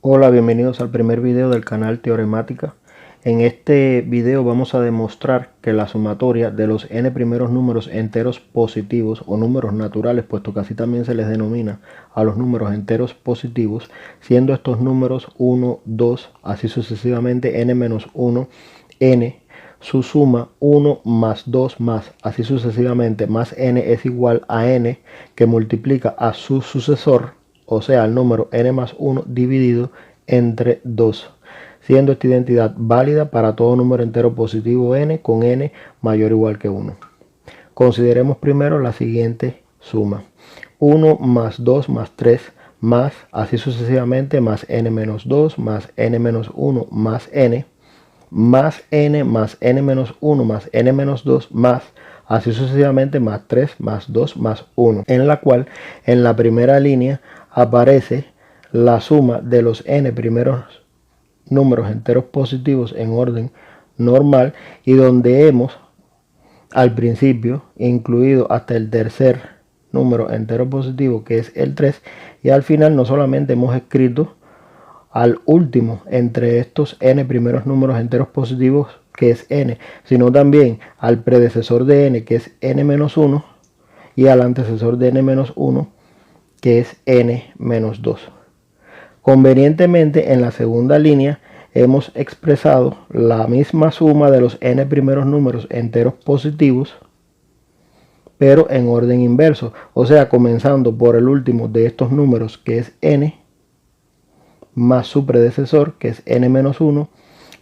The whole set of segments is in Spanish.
Hola, bienvenidos al primer video del canal Teoremática. En este video vamos a demostrar que la sumatoria de los n primeros números enteros positivos o números naturales, puesto que así también se les denomina a los números enteros positivos, siendo estos números 1, 2, así sucesivamente n-1, n, su suma 1 más 2 más, así sucesivamente, más n es igual a n que multiplica a su sucesor, o sea, el número n más 1 dividido entre 2, siendo esta identidad válida para todo número entero positivo n con n mayor o igual que 1. Consideremos primero la siguiente suma: 1 más 2 más 3 más, así sucesivamente, más n menos 2 más n menos 1 más n más n menos 1 más n menos 2 más, así sucesivamente, más 3 más 2 más 1, en la cual en la primera línea aparece la suma de los n primeros números enteros positivos en orden normal y donde hemos al principio incluido hasta el tercer número entero positivo, que es el 3, y al final no solamente hemos escrito al último entre estos n primeros números enteros positivos, que es n, sino también al predecesor de n, que es n-1, y al antecesor de n-1, que es n-2. Convenientemente, en la segunda línea hemos expresado la misma suma de los n primeros números enteros positivos, pero en orden inverso, o sea, comenzando por el último de estos números, que es n, más su predecesor, que es n-1,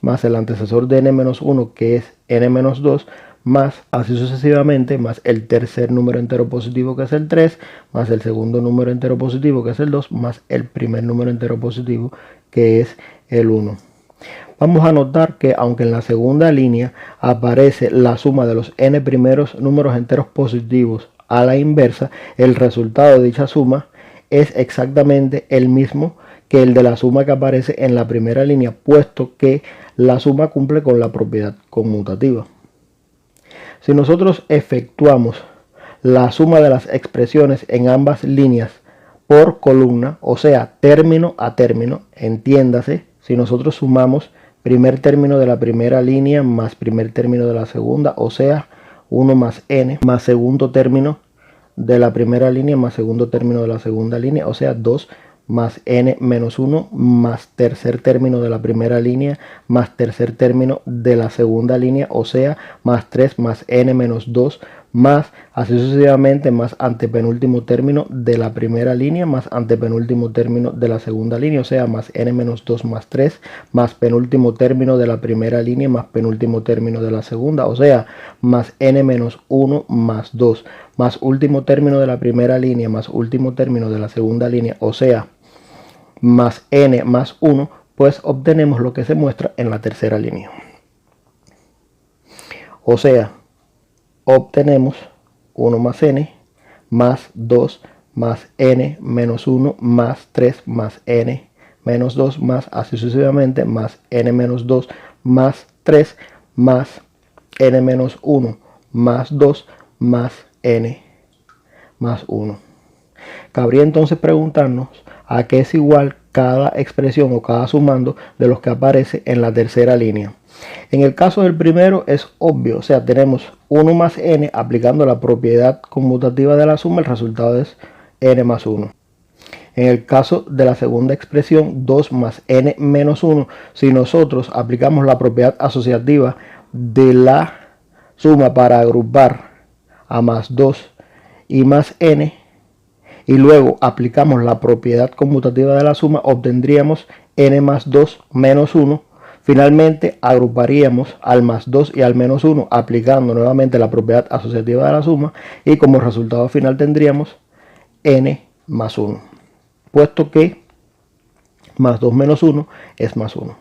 más el antecesor de n-1, que es n-2, más así sucesivamente, más el tercer número entero positivo, que es el 3, más el segundo número entero positivo, que es el 2, más el primer número entero positivo, que es el 1. Vamos a notar que aunque en la segunda línea aparece la suma de los n primeros números enteros positivos a la inversa, el resultado de dicha suma es exactamente el mismo que el de la suma que aparece en la primera línea, puesto que la suma cumple con la propiedad conmutativa. Si nosotros efectuamos la suma de las expresiones en ambas líneas por columna, o sea, término a término, entiéndase, si nosotros sumamos primer término de la primera línea más primer término de la segunda, o sea, 1 más n, más segundo término de la primera línea más segundo término de la segunda línea, o sea, 2 más n menos 1 más tercer término de la primera línea más tercer término de la segunda línea, o sea, más 3 más n menos 2 más así sucesivamente, más antepenúltimo término de la primera línea más antepenúltimo término de la segunda línea, o sea, más n menos 2 más 3 más penúltimo término de la primera línea más penúltimo término de la segunda, o sea, más n menos 1 más 2 más último término de la primera línea más último término de la segunda línea, o sea, más n más 1, pues obtenemos lo que se muestra en la tercera línea. O sea, obtenemos 1 más n más 2 más n menos 1 más 3 más n menos 2 más así sucesivamente, más n menos 2 más 3 más n menos 1 más 2 más n más 1. Cabría entonces preguntarnos a qué es igual cada expresión o cada sumando de los que aparece en la tercera línea. En el caso del primero es obvio, o sea, tenemos 1 más n aplicando la propiedad conmutativa de la suma, el resultado es n más 1. En el caso de la segunda expresión, 2 más n menos 1, si nosotros aplicamos la propiedad asociativa de la suma para agrupar a más 2 y más n, y luego aplicamos la propiedad conmutativa de la suma, obtendríamos n más 2 menos 1. Finalmente agruparíamos al más 2 y al menos 1 aplicando nuevamente la propiedad asociativa de la suma, y como resultado final tendríamos n más 1, puesto que más 2 menos 1 es más 1.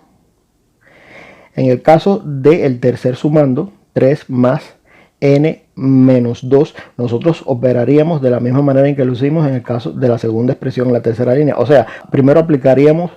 En el caso del tercer sumando, 3 más n menos 2, nosotros operaríamos de la misma manera en que lo hicimos en el caso de la segunda expresión en la tercera línea. O sea, primero aplicaríamos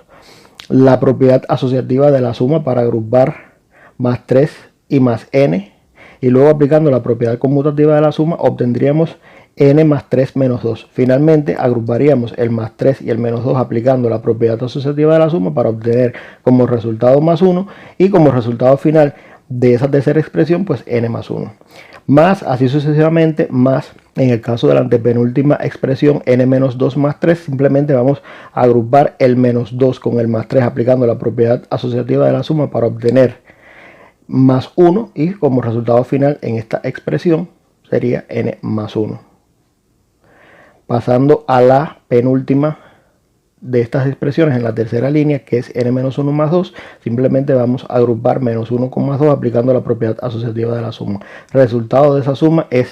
la propiedad asociativa de la suma para agrupar más 3 y más n, y luego aplicando la propiedad conmutativa de la suma obtendríamos n más 3 menos 2. Finalmente agruparíamos el más 3 y el menos 2 aplicando la propiedad asociativa de la suma para obtener como resultado más 1 y como resultado final de esa tercera expresión pues n más 1. Más así sucesivamente, más en el caso de la antepenúltima expresión n menos 2 más 3, simplemente vamos a agrupar el menos 2 con el más 3 aplicando la propiedad asociativa de la suma para obtener más 1 y como resultado final en esta expresión sería n más 1. Pasando a la penúltima de estas expresiones en la tercera línea, que es n menos 1 más 2, simplemente vamos a agrupar menos 1 con más 2 aplicando la propiedad asociativa de la suma. El resultado de esa suma es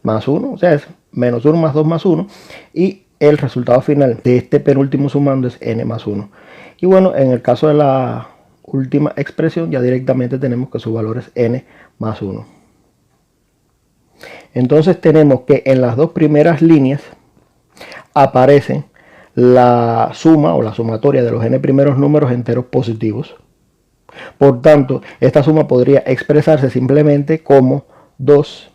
más 1, o sea, es menos 1 más 2 más 1, y el resultado final de este penúltimo sumando es n más 1. Y bueno, en el caso de la última expresión ya directamente tenemos que su valor es n más 1. Entonces tenemos que en las dos primeras líneas aparecen la suma o la sumatoria de los n primeros números enteros positivos. Por tanto, esta suma podría expresarse simplemente como 2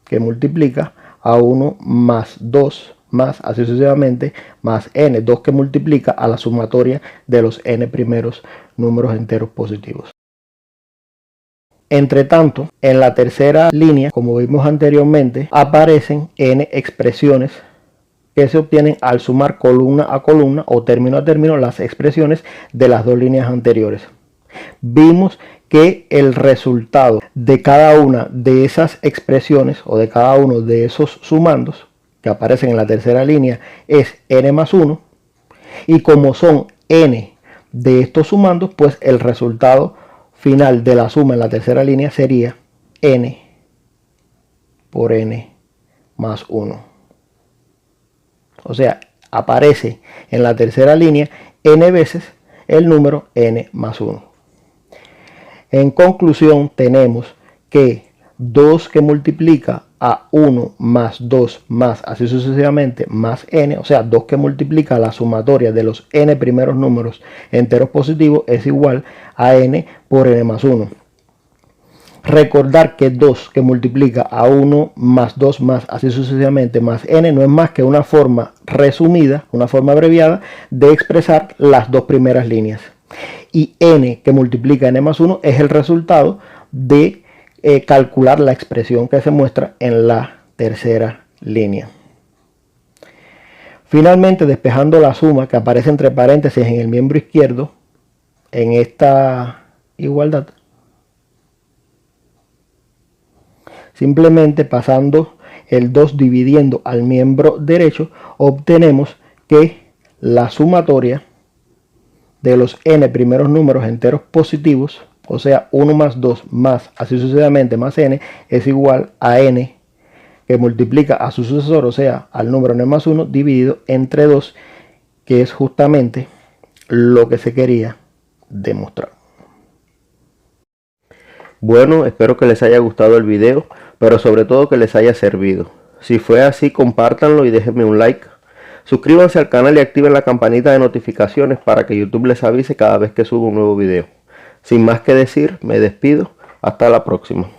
que multiplica a 1 más 2 más así sucesivamente más n, 2 que multiplica a la sumatoria de los n primeros números enteros positivos. Entre tanto, en la tercera línea, como vimos anteriormente, aparecen n expresiones que se obtienen al sumar columna a columna o término a término las expresiones de las dos líneas anteriores. Vimos que el resultado de cada una de esas expresiones o de cada uno de esos sumandos que aparecen en la tercera línea es n más 1, y como son n de estos sumandos, pues el resultado final de la suma en la tercera línea sería n por n más 1. O sea, aparece en la tercera línea n veces el número n más 1. En conclusión, tenemos que 2 que multiplica a 1 más 2 más así sucesivamente más n, o sea, 2 que multiplica la sumatoria de los n primeros números enteros positivos es igual a n por n más 1. Recordar que 2 que multiplica a 1 más 2 más así sucesivamente más n no es más que una forma resumida, una forma abreviada de expresar las dos primeras líneas. Y n que multiplica n más 1 es el resultado de calcular la expresión que se muestra en la tercera línea. Finalmente, despejando la suma que aparece entre paréntesis en el miembro izquierdo, en esta igualdad, simplemente pasando el 2 dividiendo al miembro derecho, obtenemos que la sumatoria de los n primeros números enteros positivos, o sea 1 más 2 más así sucesivamente más n, es igual a n que multiplica a su sucesor, o sea al número n más 1 dividido entre 2, que es justamente lo que se quería demostrar. Bueno, espero que les haya gustado el video, pero sobre todo que les haya servido. Si fue así, compártanlo y déjenme un like. Suscríbanse al canal y activen la campanita de notificaciones para que YouTube les avise cada vez que subo un nuevo video. Sin más que decir, me despido. Hasta la próxima.